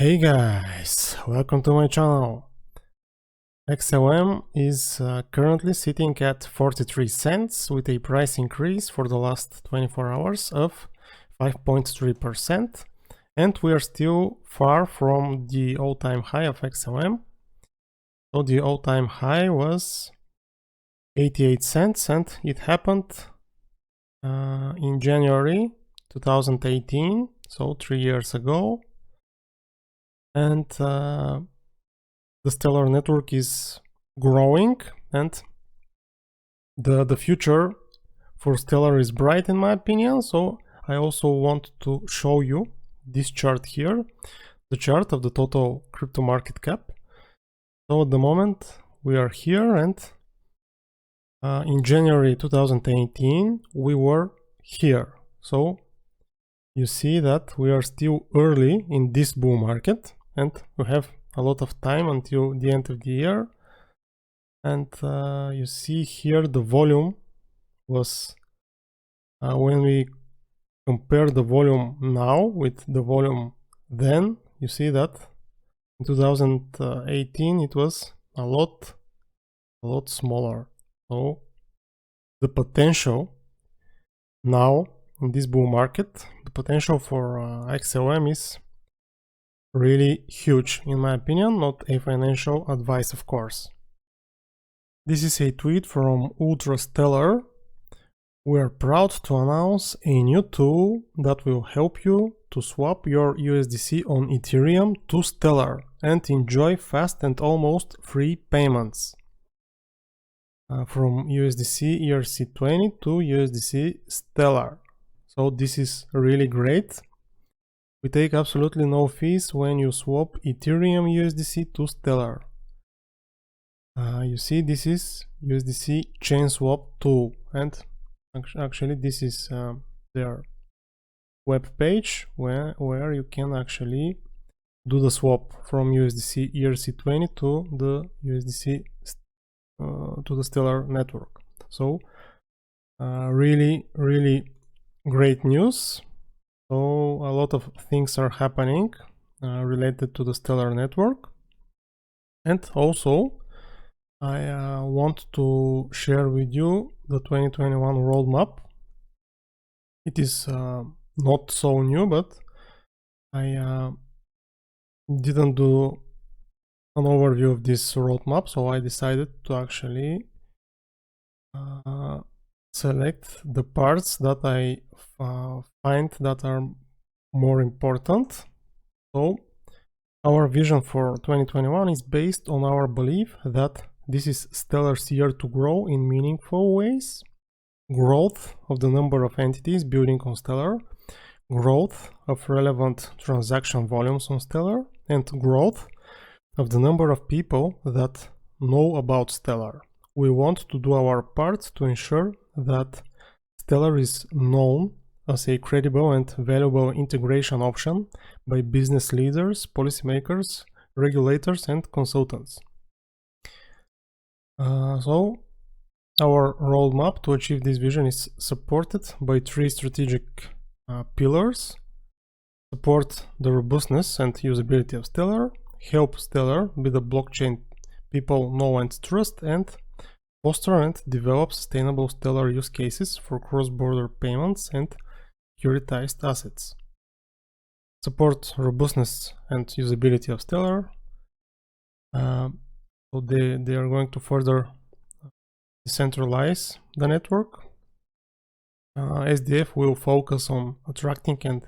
Hey guys, welcome to my channel. XLM is currently sitting at 43 cents with a price increase for the last 24 hours of 5.3%, and we are still far from the all-time high of XLM. So the all-time high was 88 cents and it happened in January 2018, so 3 years ago. And the Stellar network is growing, and the future for Stellar is bright in my opinion. So I also want to show you this chart here, the chart of the total crypto market cap. So at the moment we are here, and in January 2018 we were here. So you see that we are still early in this bull market, and we have a lot of time until the end of the year. And you see here the volume was, when we compare the volume now with the volume then, you see that in 2018 it was a lot smaller. So the potential now in this bull market, the potential for XLM is really huge in my opinion, not a financial advice of course. This is a tweet from Ultra Stellar. We are proud to announce a new tool that will help you to swap your USDC on Ethereum to Stellar and enjoy fast and almost free payments. From USDC ERC20 to USDC Stellar. So this is really great. We take absolutely no fees when you swap Ethereum USDC to Stellar. You see, this is USDC chain swap tool, and actually this is their web page where you can actually do the swap from USDC ERC20 to the USDC to the Stellar network. So really great news. So a lot of things are happening related to the Stellar network, and also I want to share with you the 2021 roadmap. It is not so new, but I didn't do an overview of this roadmap, so I decided to actually select the parts that I find that are more important. So our vision for 2021 is based on our belief that this is Stellar's year to grow in meaningful ways. Growth of the number of entities building on Stellar, growth of relevant transaction volumes on Stellar, and growth of the number of people that know about Stellar. We want to do our part to ensure that Stellar is known as a credible and valuable integration option by business leaders, policymakers, regulators, and consultants. So our roadmap to achieve this vision is supported by three strategic pillars: support the robustness and usability of Stellar, help Stellar be the blockchain people know and trust, and foster and develop sustainable Stellar use cases for cross-border payments and securitized assets. Support robustness and usability of Stellar. So they are going to further decentralize the network. SDF will focus on attracting and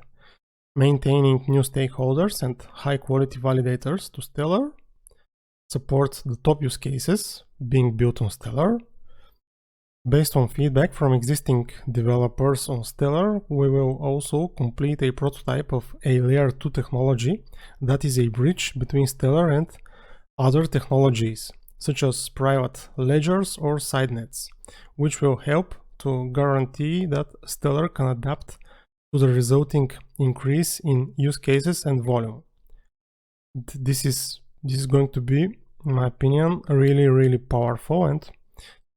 maintaining new stakeholders and high-quality validators to Stellar. Support the top use cases being built on Stellar. Based on feedback from existing developers on Stellar, we will also complete a prototype of a layer 2 technology that is a bridge between Stellar and other technologies, such as private ledgers or sidenets, which will help to guarantee that Stellar can adapt to the resulting increase in use cases and volume. This is going to be, in my opinion, really powerful, and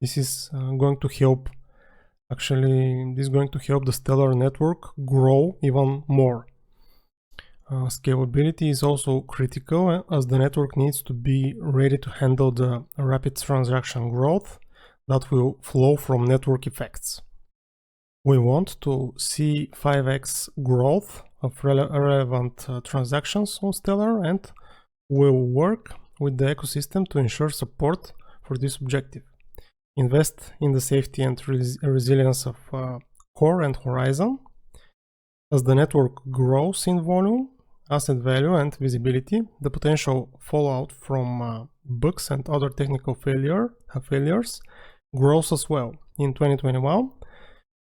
this is going to help, actually, this is going to help the Stellar network grow even more. Scalability is also critical as the network needs to be ready to handle the rapid transaction growth that will flow from network effects. We want to see 5x growth of relevant transactions on Stellar, and we'll work with the ecosystem to ensure support for this objective. Invest in the safety and resilience of Core and Horizon. As the network grows in volume, asset value and visibility, the potential fallout from bugs and other technical failures grows as well. In 2021,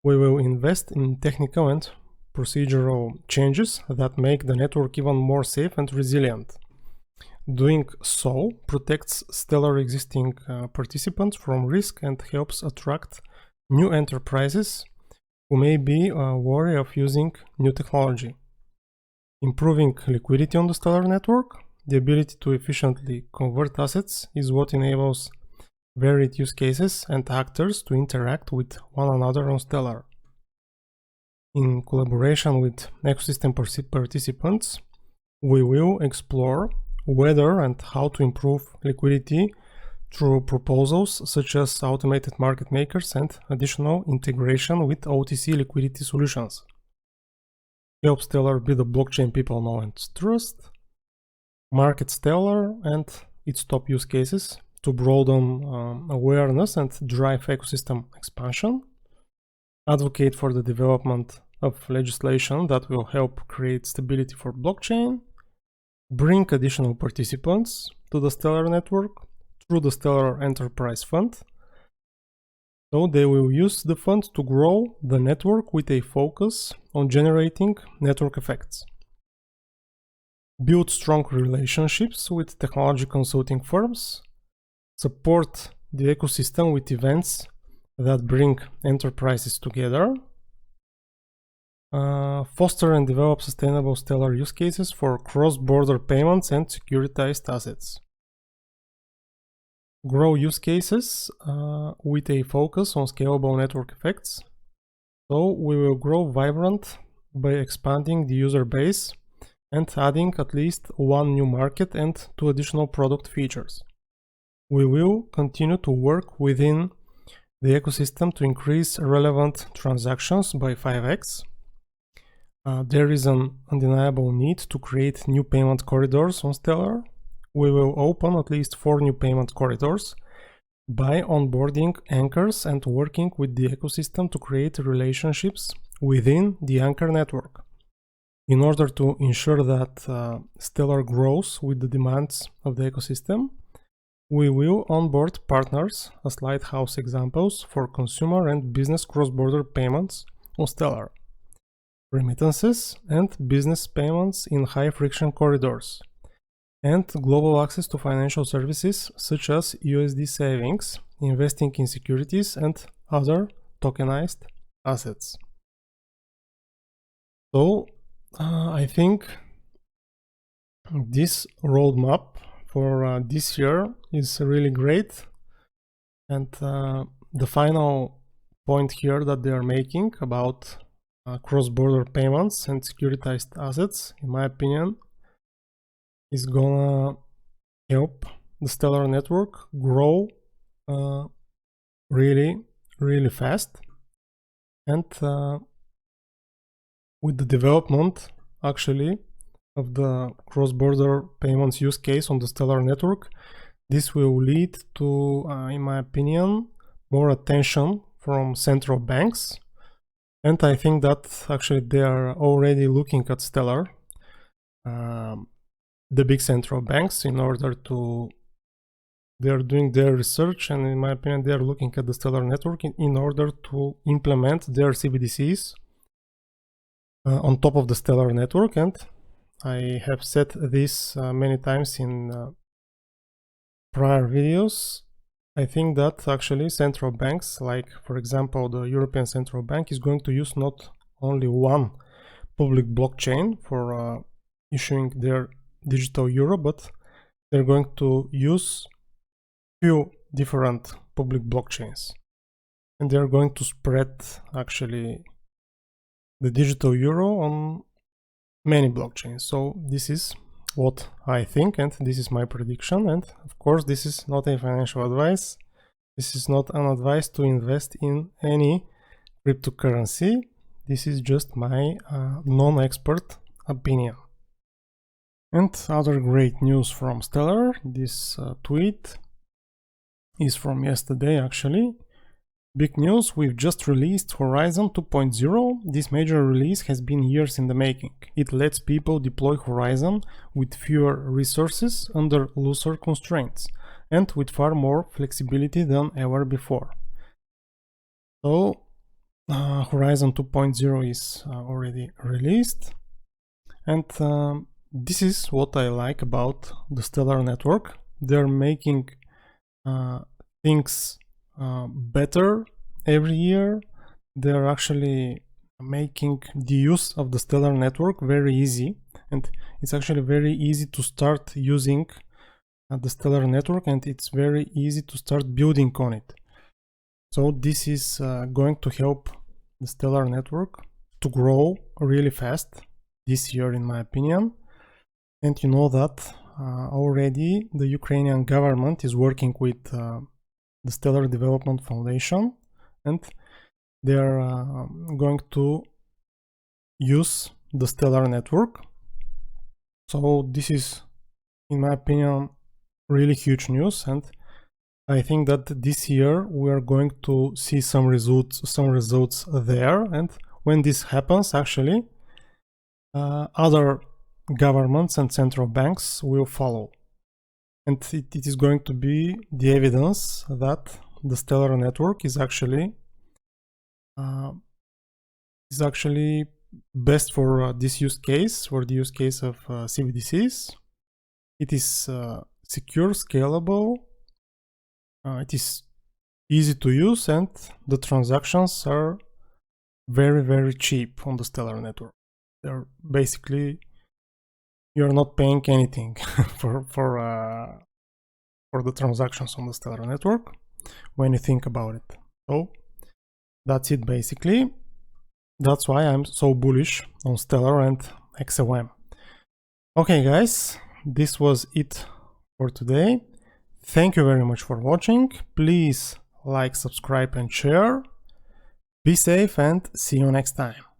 we will invest in technical and procedural changes that make the network even more safe and resilient. Doing so protects Stellar existing participants from risk and helps attract new enterprises who may be wary of using new technology. Improving liquidity on the Stellar network, the ability to efficiently convert assets, is what enables varied use cases and actors to interact with one another on Stellar. In collaboration with ecosystem participants, we will explore whether and how to improve liquidity through proposals such as automated market makers and additional integration with OTC liquidity solutions. Help Stellar be the blockchain people know and trust. Market Stellar and its top use cases to broaden awareness and drive ecosystem expansion. Advocate for the development of legislation that will help create stability for blockchain. Bring additional participants to the Stellar network through the Stellar Enterprise Fund. So they will use the fund to grow the network with a focus on generating network effects. Build strong relationships with technology consulting firms. Support the ecosystem with events that bring enterprises together. Foster and develop sustainable Stellar use cases for cross-border payments and securitized assets. Grow use cases with a focus on scalable network effects. So we will grow Vibrant by expanding the user base and adding at least one new market and 2 additional product features. We will continue to work within the ecosystem to increase relevant transactions by 5x. There is an undeniable need to create new payment corridors on Stellar. We will open at least 4 new payment corridors by onboarding anchors and working with the ecosystem to create relationships within the anchor network. In order to ensure that Stellar grows with the demands of the ecosystem, we will onboard partners as lighthouse examples for consumer and business cross-border payments on Stellar, remittances and business payments in high-friction corridors, and global access to financial services such as USD savings, investing in securities, and other tokenized assets. So I think this roadmap for this year is really great, and the final point here that they are making about cross-border payments and securitized assets, in my opinion, is gonna help the Stellar network grow really fast. And with the development actually of the cross-border payments use case on the Stellar network, this will lead to, in my opinion, more attention from central banks. And I think that actually they are already looking at Stellar, the big central banks, in order to, they are doing their research, and in my opinion they are looking at the Stellar network in order to implement their CBDCs on top of the Stellar network. And I have said this many times in prior videos. I think that actually central banks, like for example the European Central Bank, is going to use not only one public blockchain for issuing their digital euro, but they're going to use few different public blockchains, and they're going to spread actually the digital euro on many blockchains. So this is what I think, and this is my prediction. And of course, this is not a financial advice. This is not an advice to invest in any cryptocurrency. This is just my non-expert opinion. And other great news from Stellar. This tweet is from yesterday actually. Big news, we've just released Horizon 2.0. This major release has been years in the making. It lets people deploy Horizon with fewer resources under looser constraints and with far more flexibility than ever before. So Horizon 2.0 is already released, and this is what I like about the Stellar network. They're making things better every year. They're actually making the use of the Stellar network very easy, and it's actually very easy to start using the Stellar network, and it's very easy to start building on it. So this is going to help the Stellar network to grow really fast this year, in my opinion. And you know that already the Ukrainian government is working with the Stellar Development Foundation, and they are going to use the Stellar network. So this is, in my opinion, really huge news, and I think that this year we are going to see some results there. And when this happens, actually, other governments and central banks will follow. And it is going to be the evidence that the Stellar network is actually best for this use case, for the use case of CBDCs. It is secure, scalable, it is easy to use, and the transactions are very, very cheap on the Stellar network. They're basically, you're not paying anything for the transactions on the Stellar network when you think about it. So that's it basically. That's why I'm so bullish on Stellar and XLM. Okay guys, this was it for today. Thank you very much for watching. Please like, subscribe and share. Be safe and see you next time.